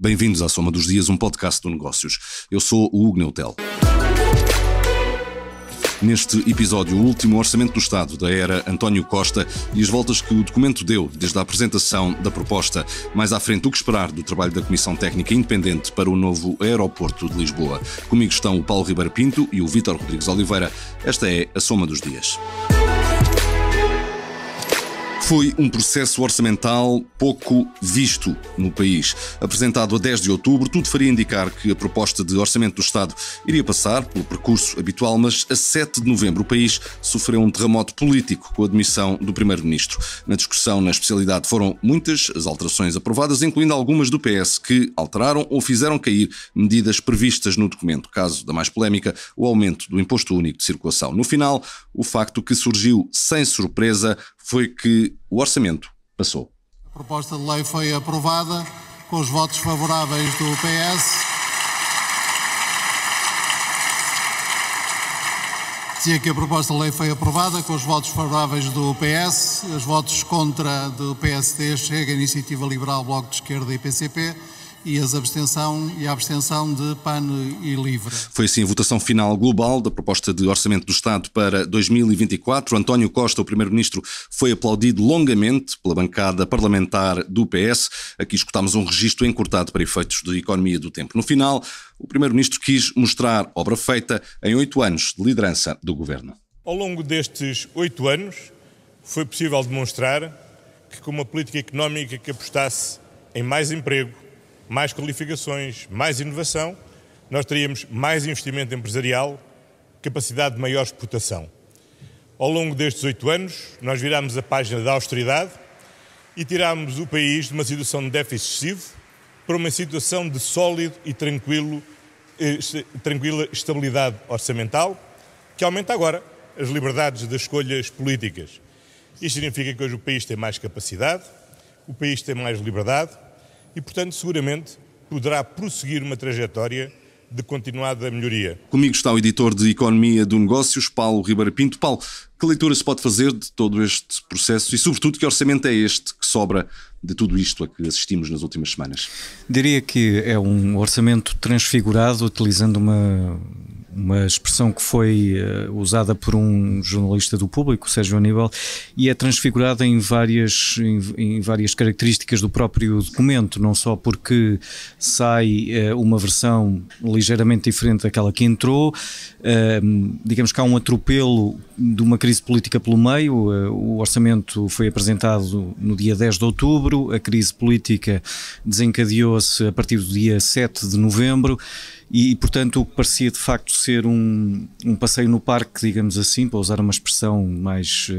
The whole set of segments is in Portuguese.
Bem-vindos à Soma dos Dias, um podcast do Negócios. Eu sou o Hugo Neutel. Neste episódio, o último orçamento do Estado da era António Costa e as voltas que o documento deu desde a apresentação da proposta. Mais à frente, o que esperar do trabalho da Comissão Técnica Independente para o novo aeroporto de Lisboa. Comigo estão o Paulo Ribeiro Pinto e o Vítor Rodrigues Oliveira. Esta é a Soma dos Dias. Foi um processo orçamental pouco visto no país. Apresentado a 10 de outubro, tudo faria indicar que a proposta de orçamento do Estado iria passar pelo percurso habitual, mas a 7 de novembro o país sofreu um terremoto político com a demissão do Primeiro-Ministro. Na discussão na especialidade foram muitas as alterações aprovadas, incluindo algumas do PS, que alteraram ou fizeram cair medidas previstas no documento. Caso da mais polémica, o aumento do imposto único de circulação. No final, o facto que surgiu sem surpresa foi que o orçamento passou. A proposta de lei foi aprovada com os votos favoráveis do PS. Dizia que a proposta de lei foi aprovada com os votos favoráveis do PS, os votos contra do PSD, Chega, Iniciativa Liberal, Bloco de Esquerda e PCP, e a abstenção de PAN e LIVRE. Foi assim a votação final global da proposta de orçamento do Estado para 2024. António Costa, o Primeiro-Ministro, foi aplaudido longamente pela bancada parlamentar do PS. Aqui escutámos um registro encurtado para efeitos de economia do tempo. No final, o Primeiro-Ministro quis mostrar obra feita em 8 anos de liderança do Governo. Ao longo destes 8 anos, foi possível demonstrar que com uma política económica que apostasse em mais emprego, mais qualificações, mais inovação, nós teríamos mais investimento empresarial, capacidade de maior exportação. Ao longo destes 8 anos, nós virámos a página da austeridade e tirámos o país de uma situação de déficit excessivo para uma situação de sólido e tranquila estabilidade orçamental, que aumenta agora as liberdades das escolhas políticas. Isto significa que hoje o país tem mais capacidade, o país tem mais liberdade, e, portanto, seguramente poderá prosseguir uma trajetória de continuada melhoria. Comigo está o editor de Economia do Negócios, Paulo Ribeiro Pinto. Paulo, que leitura se pode fazer de todo este processo e, sobretudo, que orçamento é este que sobra de tudo isto a que assistimos nas últimas semanas? Diria que é um orçamento transfigurado, utilizando uma expressão que foi usada por um jornalista do Público, Sérgio Aníbal, e é transfigurada em várias características do próprio documento, não só porque sai uma versão ligeiramente diferente daquela que entrou, digamos que há um atropelo de uma crise política pelo meio. O orçamento foi apresentado no dia 10 de outubro, a crise política desencadeou-se a partir do dia 7 de novembro, e, portanto, o que parecia de facto ser um passeio no parque, digamos assim, para usar uma expressão mais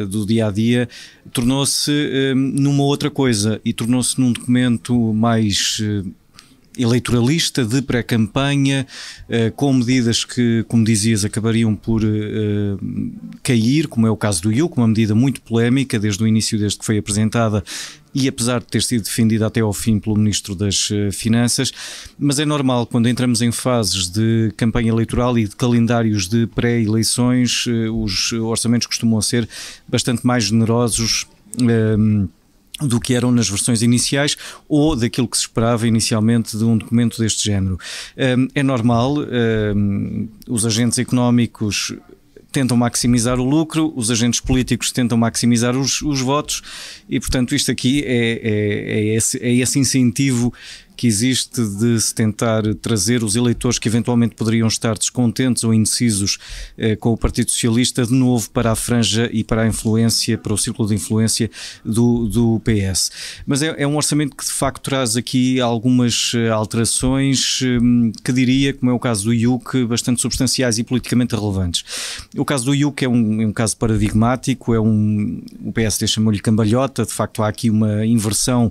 do dia-a-dia, tornou-se numa outra coisa e tornou-se num documento mais eleitoralista, de pré-campanha, com medidas que, como dizias, acabariam por cair, como é o caso do IUC, uma medida muito polémica desde o início, desde que foi apresentada, e apesar de ter sido defendida até ao fim pelo Ministro das Finanças. Mas é normal, quando entramos em fases de campanha eleitoral e de calendários de pré-eleições, os orçamentos costumam ser bastante mais generosos do que eram nas versões iniciais ou daquilo que se esperava inicialmente de um documento deste género. É normal, os agentes económicos tentam maximizar o lucro, os agentes políticos tentam maximizar os votos e, portanto, isto aqui é esse incentivo que existe de se tentar trazer os eleitores que eventualmente poderiam estar descontentes ou indecisos com o Partido Socialista de novo para a franja e para a influência, para o círculo de influência do PS. Mas é um orçamento que de facto traz aqui algumas alterações que diria, como é o caso do IUC, bastante substanciais e politicamente relevantes. O caso do IUC é um caso paradigmático, o PSD chamou-lhe cambalhota. De facto há aqui uma inversão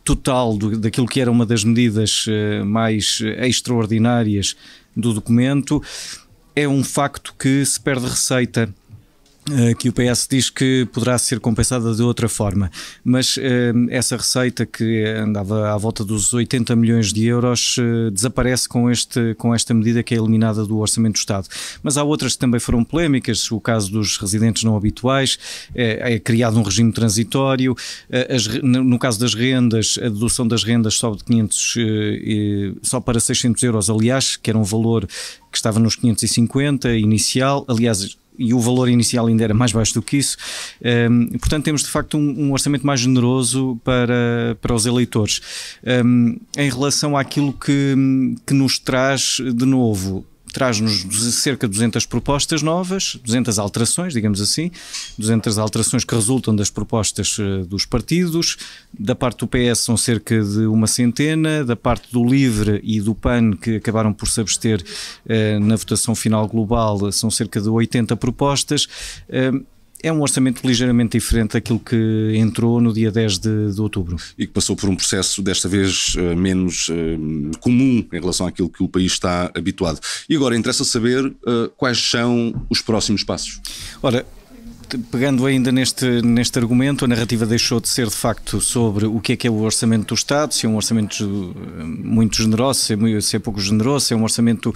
total daquilo que era uma das medidas mais extraordinárias do documento. É um facto que se perde receita que o PS diz que poderá ser compensada de outra forma, mas essa receita que andava à volta dos 80 milhões de euros desaparece com esta medida que é eliminada do Orçamento do Estado. Mas há outras que também foram polémicas, o caso dos residentes não habituais, é criado um regime transitório, no caso das rendas, a dedução das rendas sobe de 500 só para 600 euros, aliás, que era um valor que estava nos 550 inicial, aliás, e o valor inicial ainda era mais baixo do que isso. Portanto, temos de facto um orçamento mais generoso para os eleitores. Em relação àquilo que nos traz de novo, traz-nos cerca de 200 propostas novas, 200 alterações, digamos assim, 200 alterações que resultam das propostas dos partidos. Da parte do PS são cerca de uma centena, da parte do LIVRE e do PAN, que acabaram por se abster na votação final global, são cerca de 80 propostas. É um orçamento ligeiramente diferente daquilo que entrou no dia 10 de outubro. E que passou por um processo desta vez menos comum em relação àquilo que o país está habituado. E agora interessa saber quais são os próximos passos. Ora, pegando ainda neste argumento, a narrativa deixou de ser de facto sobre o que é o orçamento do Estado, se é um orçamento muito generoso, se é pouco generoso, se é um orçamento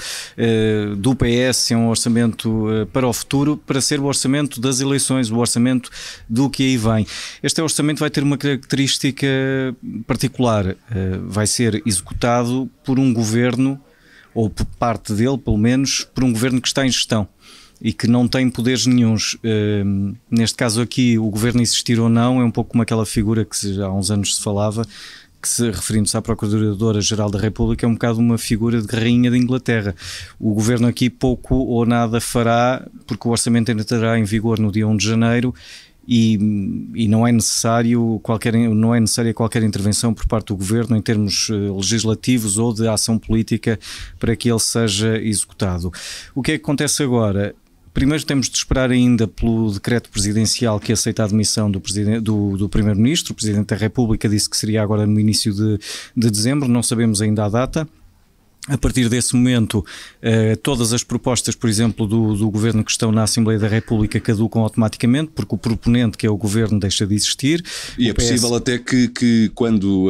do PS, se é um orçamento para o futuro, para ser o orçamento das eleições, o orçamento do que aí vem. Este orçamento vai ter uma característica particular, vai ser executado por um governo, ou por parte dele pelo menos, por um governo que está em gestão e que não tem poderes nenhuns. Neste caso aqui, o governo existir ou não é um pouco como aquela figura que há uns anos se falava, que referindo-se à Procuradora-Geral da República, é um bocado uma figura de rainha de Inglaterra. O governo aqui pouco ou nada fará, porque o orçamento ainda estará em vigor no dia 1 de janeiro e não é necessária qualquer intervenção por parte do governo em termos legislativos ou de ação política para que ele seja executado. O que é que acontece agora? Primeiro temos de esperar ainda pelo decreto presidencial que aceita a admissão do Primeiro-Ministro. O Presidente da República disse que seria agora no início de dezembro, não sabemos ainda a data. A partir desse momento, todas as propostas, por exemplo, do Governo que estão na Assembleia da República caducam automaticamente, porque o proponente, que é o Governo, deixa de existir. E é possível até que quando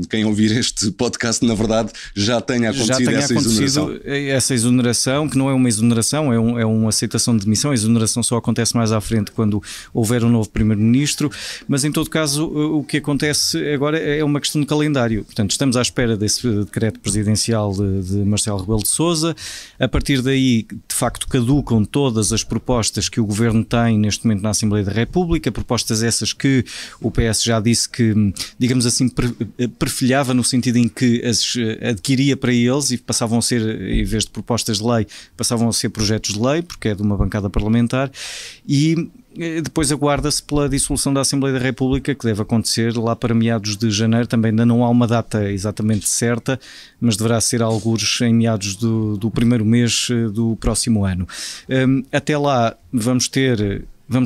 quem ouvir este podcast, na verdade, já tenha acontecido essa exoneração, que não é uma exoneração, é uma aceitação de demissão. A exoneração só acontece mais à frente quando houver um novo Primeiro-Ministro, mas em todo caso o que acontece agora é uma questão de calendário. Portanto, estamos à espera desse decreto presidencial de Marcelo Rebelo de Sousa. A partir daí, de facto, caducam todas as propostas que o Governo tem neste momento na Assembleia da República, propostas essas que o PS já disse que, digamos assim, perfilhava no sentido em que as adquiria para eles e passavam a ser, em vez de propostas de lei, passavam a ser projetos de lei, porque é de uma bancada parlamentar, e depois aguarda-se pela dissolução da Assembleia da República, que deve acontecer lá para meados de janeiro. Também ainda não há uma data exatamente certa, mas deverá ser algures em meados do primeiro mês do próximo ano. Até lá vamos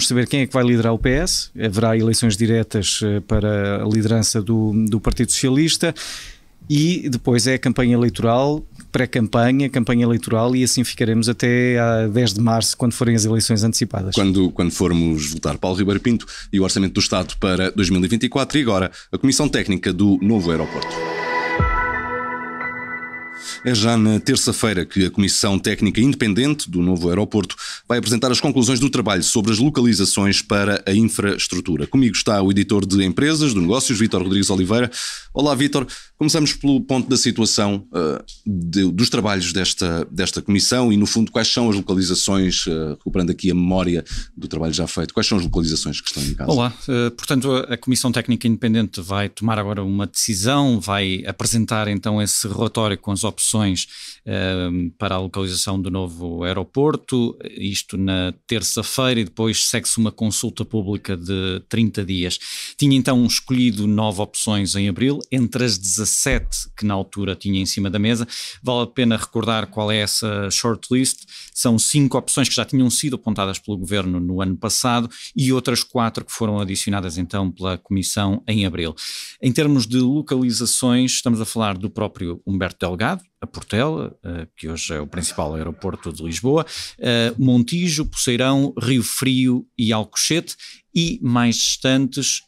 saber quem é que vai liderar o PS. Haverá eleições diretas para a liderança do Partido Socialista. E depois é a campanha eleitoral, pré-campanha, campanha eleitoral, e assim ficaremos até a 10 de março, quando forem as eleições antecipadas. Quando formos votar. Paulo Ribeiro Pinto e o Orçamento do Estado para 2024 e agora a Comissão Técnica do novo aeroporto. É já na terça-feira que a Comissão Técnica Independente do novo aeroporto vai apresentar as conclusões do trabalho sobre as localizações para a infraestrutura. Comigo está o editor de Empresas, do Negócios, Vítor Rodrigues Oliveira. Olá, Vítor. Começamos pelo ponto da situação dos trabalhos desta comissão e, no fundo, quais são as localizações, recuperando aqui a memória do trabalho já feito, quais são as localizações que estão em casa? Olá, portanto a Comissão Técnica Independente vai tomar agora uma decisão, vai apresentar então esse relatório com as opções para a localização do novo aeroporto, isto na terça-feira, e depois segue-se uma consulta pública de 30 dias. Tinha então escolhido 9 opções em abril, entre as 17 que na altura tinha em cima da mesa. Vale a pena recordar qual é essa shortlist. São 5 opções que já tinham sido apontadas pelo Governo no ano passado e outras 4 que foram adicionadas então pela Comissão em abril. Em termos de localizações, estamos a falar do próprio Humberto Delgado, a Portela, que hoje é o principal aeroporto de Lisboa, Montijo, Poceirão, Rio Frio e Alcochete, e mais distantes,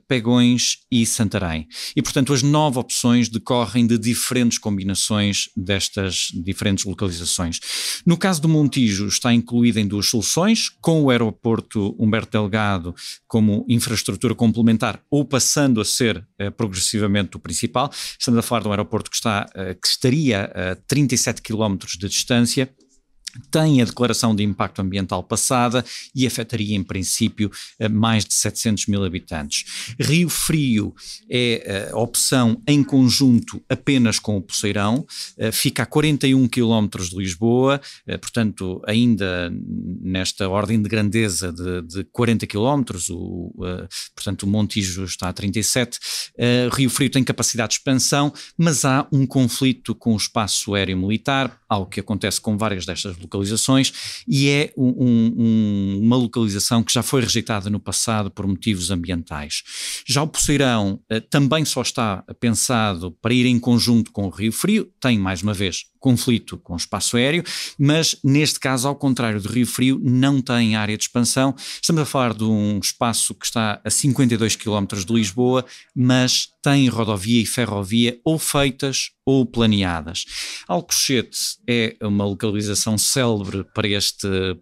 Pegões e Santarém. E, portanto, as 9 opções decorrem de diferentes combinações destas diferentes localizações. No caso do Montijo, está incluída em 2 soluções, com o aeroporto Humberto Delgado como infraestrutura complementar, ou passando a ser progressivamente o principal. Estamos a falar de um aeroporto que estaria a 37 km de distância, tem a declaração de impacto ambiental passada e afetaria em princípio mais de 700 mil habitantes. Rio Frio é a opção em conjunto apenas com o Poceirão, fica a 41 km de Lisboa, portanto ainda nesta ordem de grandeza de 40 km, portanto o Montijo está a 37, Rio Frio tem capacidade de expansão, mas há um conflito com o espaço aéreo militar, algo que acontece com várias destas localizações, e é uma localização que já foi rejeitada no passado por motivos ambientais. Já o Poceirão também só está pensado para ir em conjunto com o Rio Frio, tem mais uma vez conflito com o espaço aéreo, mas neste caso, ao contrário do Rio Frio, não tem área de expansão. Estamos a falar de um espaço que está a 52 km de Lisboa, mas tem rodovia e ferrovia ou feitas ou planeadas. Alcochete é uma localização célebre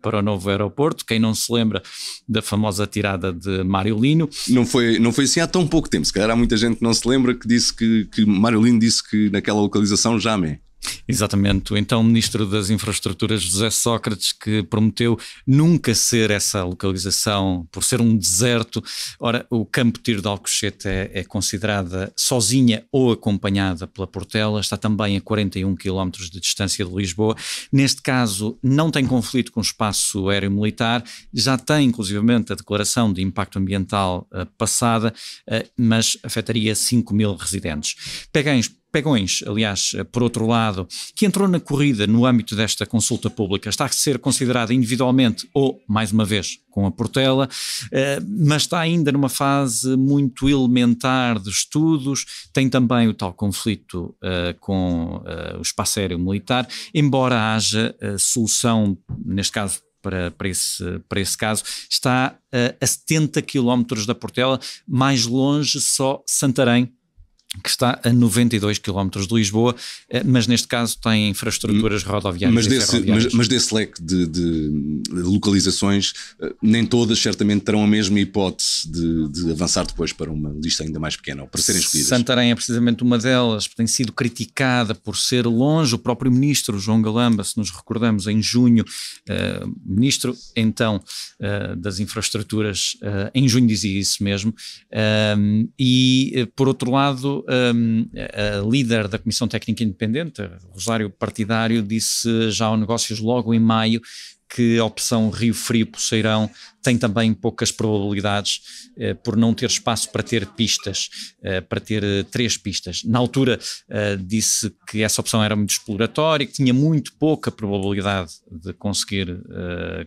para o novo aeroporto. Quem não se lembra da famosa tirada de Mário Lino? Não foi assim há tão pouco tempo. Se calhar há muita gente que não se lembra que disse que Mário Lino disse que naquela localização jamais. Exatamente, o então Ministro das Infraestruturas José Sócrates, que prometeu nunca ser essa localização por ser um deserto. Ora, o Campo de Tiro de Alcochete é considerada sozinha ou acompanhada pela Portela, está também a 41 km de distância de Lisboa. Neste caso não tem conflito com o espaço aéreo militar, já tem inclusivamente a declaração de impacto ambiental passada, mas afetaria 5 mil residentes. Pegões, aliás, por outro lado, que entrou na corrida no âmbito desta consulta pública, está a ser considerada individualmente ou, mais uma vez, com a Portela, mas está ainda numa fase muito elementar de estudos, tem também o tal conflito com o espaço aéreo militar, embora haja solução, neste caso, para esse caso, está a 70 km da Portela, mais longe só Santarém, que está a 92 km de Lisboa, mas neste caso tem infraestruturas rodoviárias e ferroviárias. Mas desse leque de localizações, nem todas certamente terão a mesma hipótese de avançar depois para uma lista ainda mais pequena, ou para serem escolhidas. Santarém é precisamente uma delas, tem sido criticada por ser longe. O próprio Ministro João Galamba, se nos recordamos, em junho, Ministro então das Infraestruturas, em junho dizia isso mesmo, e por outro lado, a líder da Comissão Técnica Independente, Rosário Partidário, disse já ao Negócios logo em maio que a opção Rio Frio-Poceirão tem também poucas probabilidades por não ter espaço para ter pistas, para ter 3 pistas. Na altura disse que essa opção era muito exploratória, que tinha muito pouca probabilidade de conseguir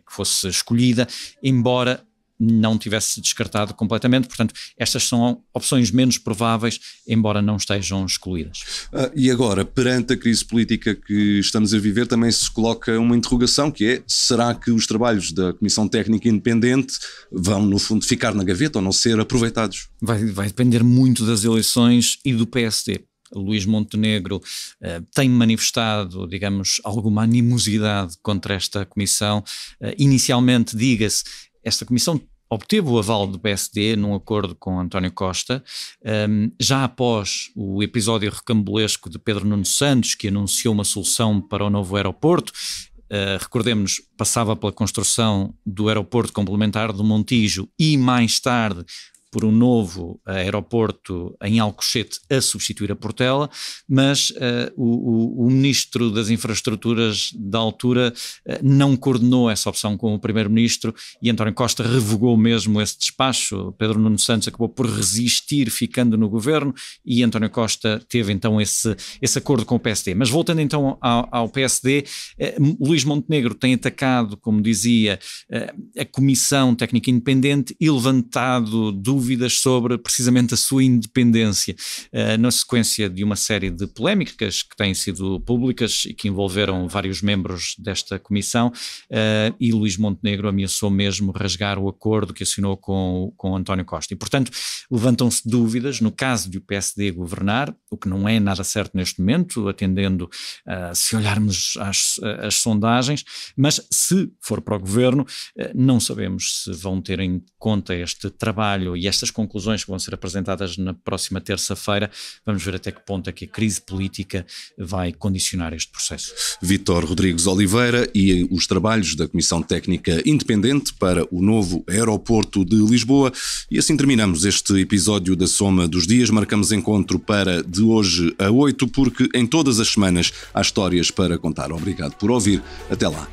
que fosse escolhida, embora não tivesse descartado completamente. Portanto, estas são opções menos prováveis, embora não estejam excluídas. E agora, perante a crise política que estamos a viver, também se coloca uma interrogação, que é: será que os trabalhos da Comissão Técnica Independente vão, no fundo, ficar na gaveta ou não ser aproveitados? Vai depender muito das eleições e do PSD. Luís Montenegro tem manifestado, digamos, alguma animosidade contra esta comissão. Inicialmente, diga-se, esta comissão obteve o aval do PSD num acordo com António Costa, já após o episódio recambolesco de Pedro Nuno Santos, que anunciou uma solução para o novo aeroporto. Recordemos, passava pela construção do aeroporto complementar do Montijo e mais tarde por um novo aeroporto em Alcochete a substituir a Portela, mas o Ministro das Infraestruturas da altura não coordenou essa opção com o Primeiro-Ministro e António Costa revogou mesmo esse despacho. Pedro Nuno Santos acabou por resistir ficando no governo e António Costa teve então esse acordo com o PSD. Mas voltando então ao PSD, Luís Montenegro tem atacado, como dizia, a Comissão Técnica Independente e levantado dúvidas dúvidas sobre precisamente a sua independência, na sequência de uma série de polémicas que têm sido públicas e que envolveram vários membros desta comissão, e Luís Montenegro ameaçou mesmo rasgar o acordo que assinou com António Costa. E, portanto, levantam-se dúvidas no caso de o PSD governar, o que não é nada certo neste momento, atendendo, se olharmos as sondagens, mas se for para o governo, não sabemos se vão ter em conta este trabalho e estas conclusões que vão ser apresentadas na próxima terça-feira. Vamos ver até que ponto é que a crise política vai condicionar este processo. Vítor Rodrigues Oliveira e os trabalhos da Comissão Técnica Independente para o novo aeroporto de Lisboa. E assim terminamos este episódio da Soma dos Dias. Marcamos encontro para de hoje a 8, porque em todas as semanas há histórias para contar. Obrigado por ouvir. Até lá.